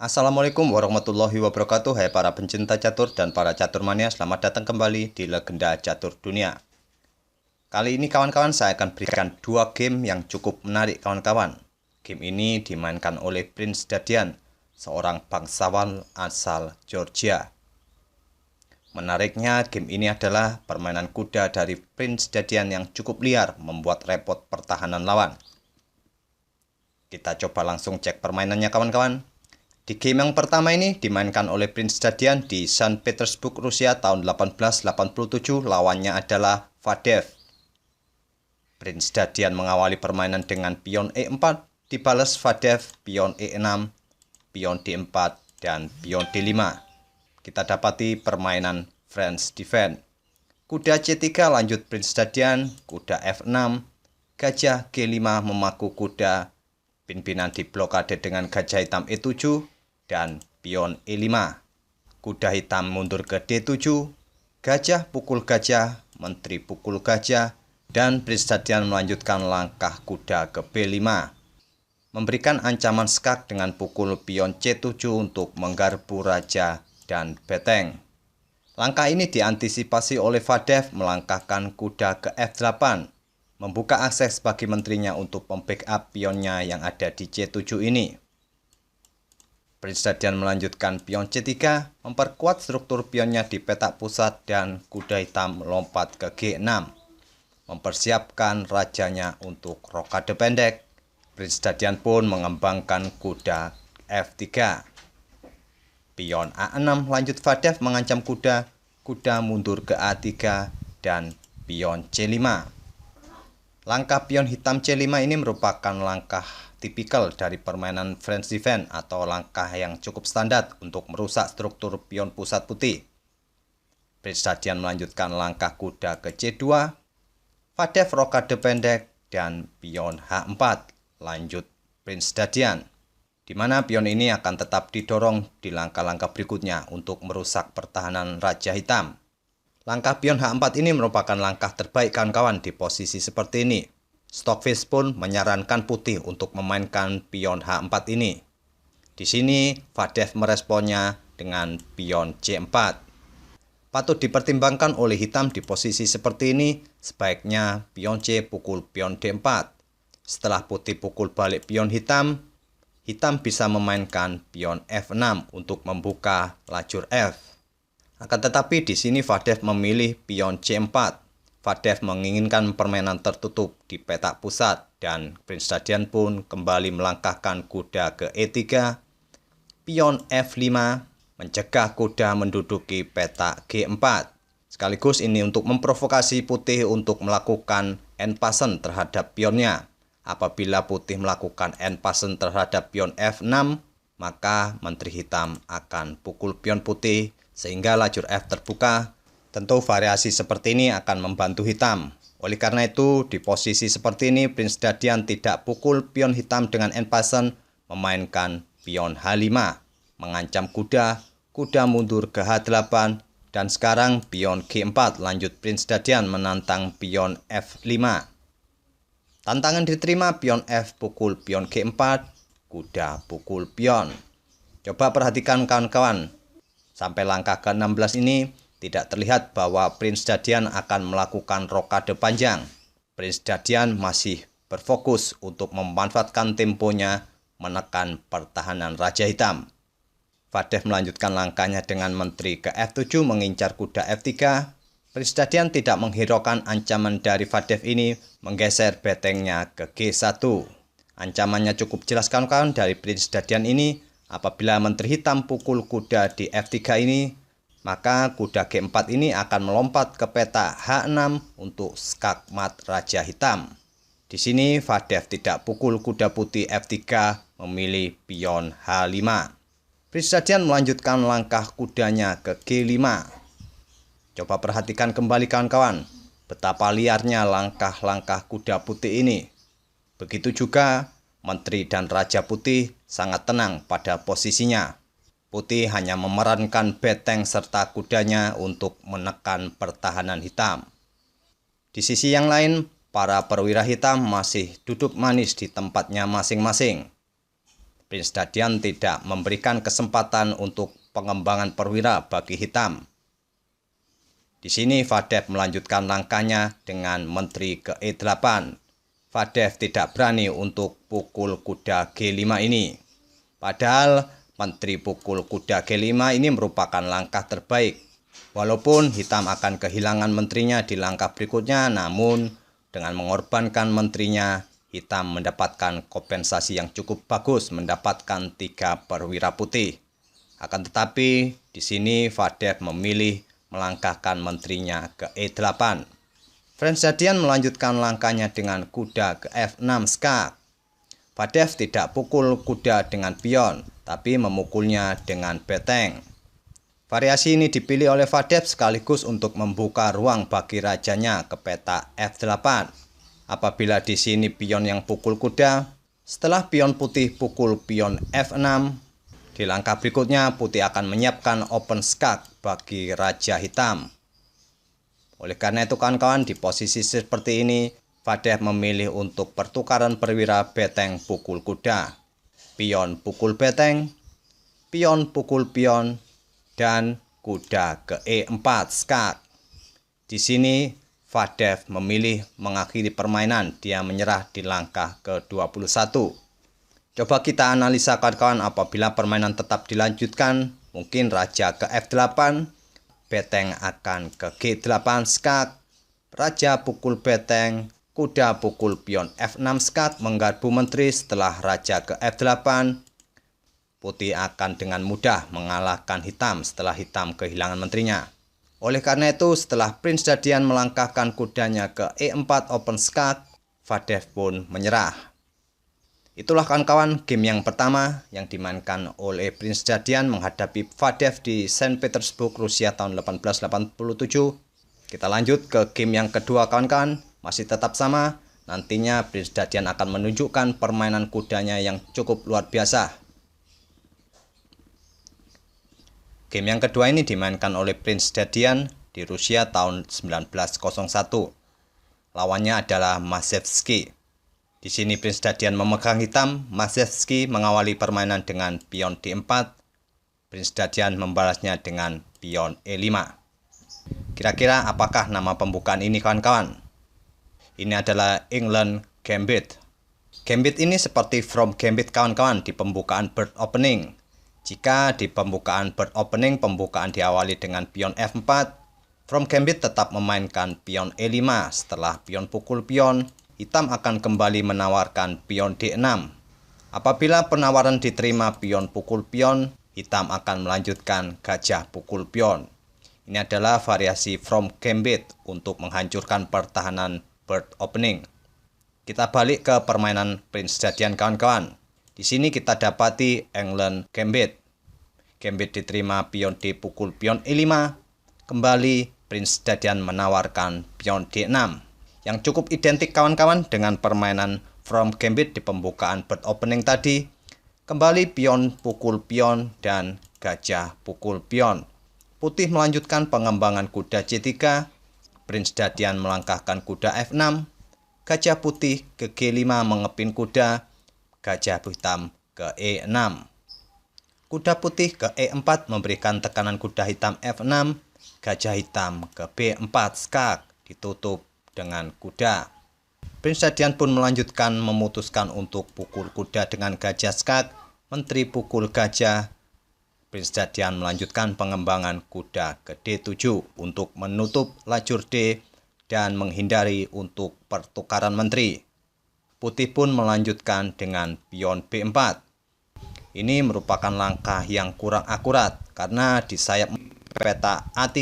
Assalamualaikum warahmatullahi wabarakatuh. Hai para pencinta catur dan para caturmania, selamat datang kembali di Legenda Catur Dunia. Kali ini kawan-kawan saya akan berikan dua game yang cukup menarik kawan-kawan. Game ini dimainkan oleh Prince Dadian, seorang bangsawan asal Georgia. Menariknya game ini adalah permainan kuda dari Prince Dadian yang cukup liar membuat repot pertahanan lawan. Kita coba langsung cek permainannya kawan-kawan. Di game yang pertama ini dimainkan oleh Prince Dadian di Saint Petersburg, Rusia tahun 1887. Lawannya adalah Fadev. Prince Dadian mengawali permainan dengan pion E4, dibalas Fadev pion E6, pion D4, dan pion D5. Kita dapati permainan French defense. Kuda C3 lanjut Prince Dadian, kuda F6, gajah G5 memaku kuda, pimpinan diblokade dengan gajah hitam E7, dan pion E5. Kuda hitam mundur ke D7, gajah pukul gajah, menteri pukul gajah, dan Prince Dadian melanjutkan langkah kuda ke B5. Memberikan ancaman skak dengan pukul pion C7 untuk menggarpu raja dan beteng. Langkah ini diantisipasi oleh Fadev melangkahkan kuda ke F8, membuka akses bagi menterinya untuk membackup pionnya yang ada di C7 ini. Prince Dadian melanjutkan pion C3, memperkuat struktur pionnya di petak pusat, dan kuda hitam melompat ke G6, mempersiapkan rajanya untuk rokade pendek. Prince Dadian pun mengembangkan kuda F3. Pion A6 lanjut Fadev mengancam kuda, kuda mundur ke A3, dan pion C5. Langkah pion hitam C5 ini merupakan langkah tipikal dari permainan French defense atau langkah yang cukup standar untuk merusak struktur pion pusat putih. Prince Dadian melanjutkan langkah kuda ke C2, Fadev rokade pendek, dan pion H4 lanjut Prince Dadian, di mana pion ini akan tetap didorong di langkah-langkah berikutnya untuk merusak pertahanan raja hitam. Langkah pion H4 ini merupakan langkah terbaik kawan-kawan di posisi seperti ini. Stockfish pun menyarankan putih untuk memainkan pion H4 ini. Di sini Fadev meresponnya dengan pion C4. Patut dipertimbangkan oleh hitam di posisi seperti ini, sebaiknya pion C pukul pion D4. Setelah putih pukul balik pion hitam, hitam bisa memainkan pion F6 untuk membuka lajur F. Akan tetapi di sini Fadev memilih pion C4. Fadev menginginkan permainan tertutup di petak pusat, dan Prince Dadian pun kembali melangkahkan kuda ke E3, pion F5, mencegah kuda menduduki petak G4. Sekaligus ini untuk memprovokasi putih untuk melakukan end passen terhadap pionnya. Apabila putih melakukan end passen terhadap pion F6, maka menteri hitam akan pukul pion putih sehingga lajur F terbuka. Tentu variasi seperti ini akan membantu hitam. Oleh karena itu, di posisi seperti ini Prince Dadian tidak pukul pion hitam dengan end passen, memainkan pion H5, mengancam kuda, kuda mundur ke H8, dan sekarang pion G4 lanjut Prince Dadian menantang pion F5. Tantangan diterima, pion F pukul pion G4, kuda pukul pion. Coba perhatikan kawan-kawan, sampai langkah ke-16 ini tidak terlihat bahwa Prince Dadian akan melakukan rokade panjang. Prince Dadian masih berfokus untuk memanfaatkan temponya menekan pertahanan raja hitam. Fadev melanjutkan langkahnya dengan menteri ke F7 mengincar kuda F3. Prince Dadian tidak menghiraukan ancaman dari Fadev ini, menggeser betengnya ke G1. Ancamannya cukup jelas kawan-kawan dari Prince Dadian ini. Apabila menteri hitam pukul kuda di F3 ini, maka kuda G4 ini akan melompat ke peta H6 untuk skakmat raja hitam. Di sini Fadev tidak pukul kuda putih F3, memilih pion H5. Prince Dadian melanjutkan langkah kudanya ke G5. Coba perhatikan kembali kawan-kawan, betapa liarnya langkah-langkah kuda putih ini. Begitu juga menteri dan raja putih sangat tenang pada posisinya. Putih hanya memerankan beteng serta kudanya untuk menekan pertahanan hitam. Di sisi yang lain, para perwira hitam masih duduk manis di tempatnya masing-masing. Prince Dadian tidak memberikan kesempatan untuk pengembangan perwira bagi hitam. Di sini Fadev melanjutkan langkahnya dengan Menteri ke E8. Fadev tidak berani untuk pukul kuda G5 ini. Padahal Menteri pukul kuda G5 ini merupakan langkah terbaik. Walaupun hitam akan kehilangan menterinya di langkah berikutnya, namun dengan mengorbankan menterinya, hitam mendapatkan kompensasi yang cukup bagus, mendapatkan 3 perwira putih. Akan tetapi di sini Fadev memilih melangkahkan menterinya ke E8. Prince Dadian melanjutkan langkahnya dengan kuda ke F6 skak. Fadev tidak pukul kuda dengan pion, tapi memukulnya dengan beteng. Variasi ini dipilih oleh Fadev sekaligus untuk membuka ruang bagi rajanya ke peta F8. Apabila di sini pion yang pukul kuda, setelah pion putih pukul pion F6, di langkah berikutnya putih akan menyiapkan open skak bagi raja hitam. Oleh karena itu kawan-kawan, di posisi seperti ini Fadev memilih untuk pertukaran perwira beteng pukul kuda, pion pukul beteng, pion pukul pion, dan kuda ke E4 skak. Di sini Fadev memilih mengakhiri permainan, dia menyerah di langkah ke-21. Coba kita analisa kawan-kawan, apabila permainan tetap dilanjutkan, mungkin raja ke F8, beteng akan ke G8 skak, raja pukul beteng, kuda pukul pion F6 skak menggarpu menteri. Setelah raja ke F8, putih akan dengan mudah mengalahkan hitam setelah hitam kehilangan menterinya. Oleh karena itu, setelah Prince Dadian melangkahkan kudanya ke E4 open skak, Fadev pun menyerah. Itulah kawan-kawan game yang pertama yang dimainkan oleh Prince Dadian menghadapi Fadev di Saint Petersburg, Rusia tahun 1887. Kita lanjut ke game yang kedua kawan-kawan, masih tetap sama. Nantinya Prince Dadian akan menunjukkan permainan kudanya yang cukup luar biasa. Game yang kedua ini dimainkan oleh Prince Dadian di Rusia tahun 1901. Lawannya adalah Mashevsky. Di sini Prince Dadian memegang hitam, Mashevsky mengawali permainan dengan pion D4. Prince Dadian membalasnya dengan pion E5. Kira-kira apakah nama pembukaan ini kawan-kawan? Ini adalah England Gambit. Gambit ini seperti From Gambit kawan-kawan di pembukaan bird opening. Jika di pembukaan bird opening, pembukaan diawali dengan pion F4, From Gambit tetap memainkan pion E5. Setelah pion pukul pion, hitam akan kembali menawarkan pion D6. Apabila penawaran diterima pion pukul pion, hitam akan melanjutkan gajah pukul pion. Ini adalah variasi From Gambit untuk menghancurkan pertahanan bird opening. Kita balik ke permainan Prince Dadian kawan-kawan. Di sini kita dapati England Gambit. Gambit diterima pion D pukul pion E5. Kembali Prince Dadian menawarkan pion D6. Yang cukup identik kawan-kawan dengan permainan From Gambit di pembukaan bird opening tadi. Kembali pion pukul pion dan gajah pukul pion. Putih melanjutkan pengembangan kuda C3. Prince Dadian melangkahkan kuda F6. Gajah putih ke G5 mengepin kuda. Gajah hitam ke E6. Kuda putih ke E4 memberikan tekanan kuda hitam F6. Gajah hitam ke B4 skak ditutup dengan kuda. Prince Dadian pun melanjutkan memutuskan untuk pukul kuda dengan gajah skak, menteri pukul gajah. Prince Dadian melanjutkan pengembangan kuda ke D7 untuk menutup lajur D dan menghindari untuk pertukaran menteri. Putih pun melanjutkan dengan pion B4. Ini merupakan langkah yang kurang akurat karena di sayap peta A3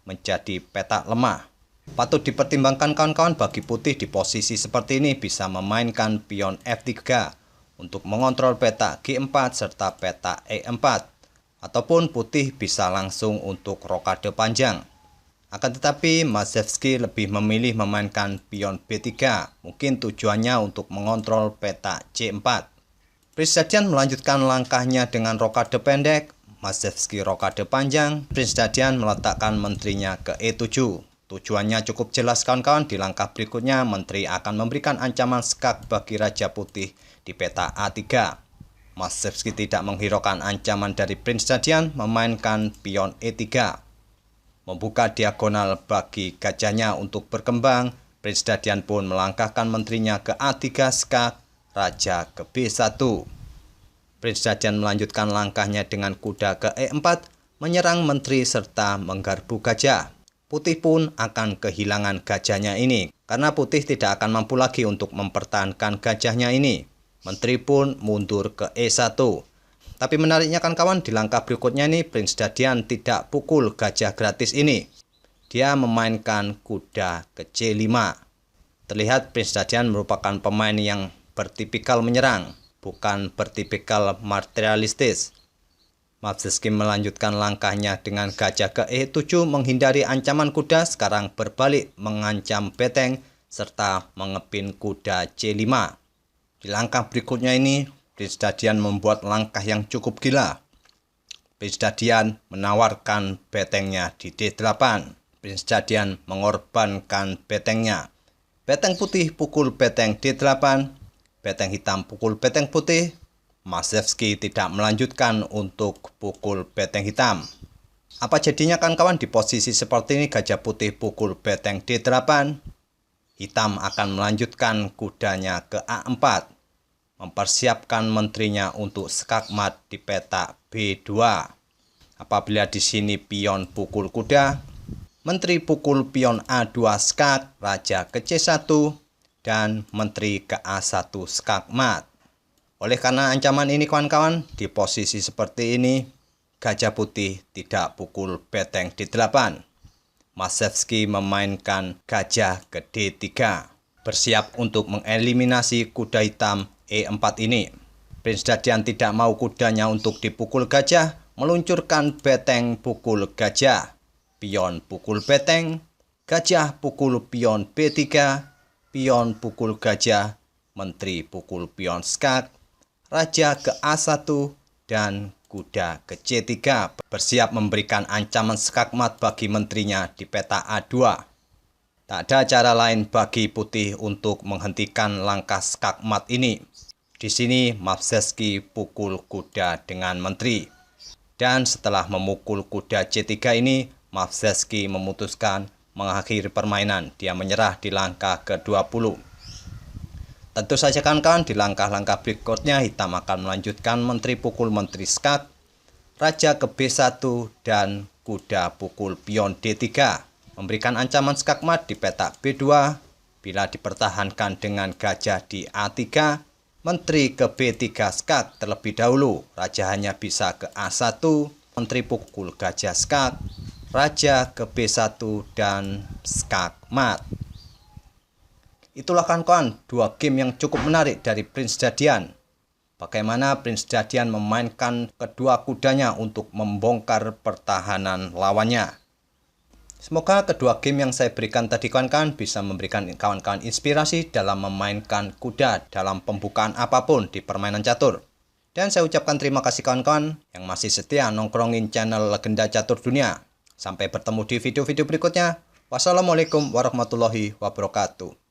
menjadi peta lemah. Patut dipertimbangkan kawan-kawan bagi putih di posisi seperti ini bisa memainkan pion F3 untuk mengontrol peta G4 serta peta E4. Ataupun putih bisa langsung untuk rokade panjang. Akan tetapi Mashevsky lebih memilih memainkan pion B3. Mungkin tujuannya untuk mengontrol peta C4. Prince Dadian melanjutkan langkahnya dengan rokade pendek. Mashevsky rokade panjang. Prince Dadian meletakkan menterinya ke E7. Tujuannya cukup jelas kawan-kawan, di langkah berikutnya menteri akan memberikan ancaman skak bagi Raja Putih di peta A3. Maszewski tidak menghiraukan ancaman dari Prince Dadian memainkan pion E3. Membuka diagonal bagi gajahnya untuk berkembang, Prince Dadian pun melangkahkan menterinya ke A3 skak, raja ke B1. Prince Dadian melanjutkan langkahnya dengan kuda ke E4, menyerang menteri serta menggarpu gajah. Putih pun akan kehilangan gajahnya ini, karena putih tidak akan mampu lagi untuk mempertahankan gajahnya ini. Menteri pun mundur ke E1. Tapi menariknya kawan-kawan, di langkah berikutnya ini Prince Dadian tidak pukul gajah gratis ini. Dia memainkan kuda ke C5. Terlihat Prince Dadian merupakan pemain yang bertipikal menyerang, bukan bertipikal materialistis. Maszewski melanjutkan langkahnya dengan gajah ke E7 menghindari ancaman kuda, sekarang berbalik mengancam beteng serta mengepin kuda C5. Di langkah berikutnya ini, Prince Dadian membuat langkah yang cukup gila. Prince Dadian menawarkan betengnya di D8. Prince Dadian mengorbankan betengnya. Beteng putih pukul beteng D8. Beteng hitam pukul beteng putih. Maszewski tidak melanjutkan untuk pukul beteng hitam. Apa jadinya kawan-kawan di posisi seperti ini? Gajah putih pukul beteng D8. Hitam akan melanjutkan kudanya ke A4. Mempersiapkan menterinya untuk skakmat di petak B2. Apabila di sini pion pukul kuda, menteri pukul pion A2 skak, raja ke C1, dan menteri ke A1 skakmat. Oleh karena ancaman ini kawan-kawan, di posisi seperti ini, gajah putih tidak pukul beteng D8. Maszewski memainkan gajah ke D3, bersiap untuk mengeliminasi kuda hitam E4 ini. Prince Dadian tidak mau kudanya untuk dipukul gajah, meluncurkan beteng pukul gajah, pion pukul beteng, gajah pukul pion B3, pion pukul gajah, menteri pukul pion skak, raja ke A1, dan kuda ke C3, bersiap memberikan ancaman skakmat bagi menterinya di peta A2. Tak ada cara lain bagi putih untuk menghentikan langkah skakmat ini. Di sini Maszewski pukul kuda dengan menteri. Dan setelah memukul kuda C3 ini, Maszewski memutuskan mengakhiri permainan. Dia menyerah di langkah ke-20. Tentu saja kawan-kawan, di langkah-langkah berikutnya hitam akan melanjutkan menteri pukul menteri skak, raja ke B1, dan kuda pukul pion D3. Memberikan ancaman skakmat di petak B2. Bila dipertahankan dengan gajah di A3, menteri ke B3 skak terlebih dahulu. Raja hanya bisa ke A1, menteri pukul gajah skak, raja ke B1, dan skakmat. Itulah kawan-kawan, dua game yang cukup menarik dari Prince Dadian. Bagaimana Prince Dadian memainkan kedua kudanya untuk membongkar pertahanan lawannya. Semoga kedua game yang saya berikan tadi kawan-kawan bisa memberikan kawan-kawan inspirasi dalam memainkan kuda dalam pembukaan apapun di permainan catur. Dan saya ucapkan terima kasih kawan-kawan yang masih setia nongkrongin channel Legenda Catur Dunia. Sampai bertemu di video-video berikutnya. Wassalamualaikum warahmatullahi wabarakatuh.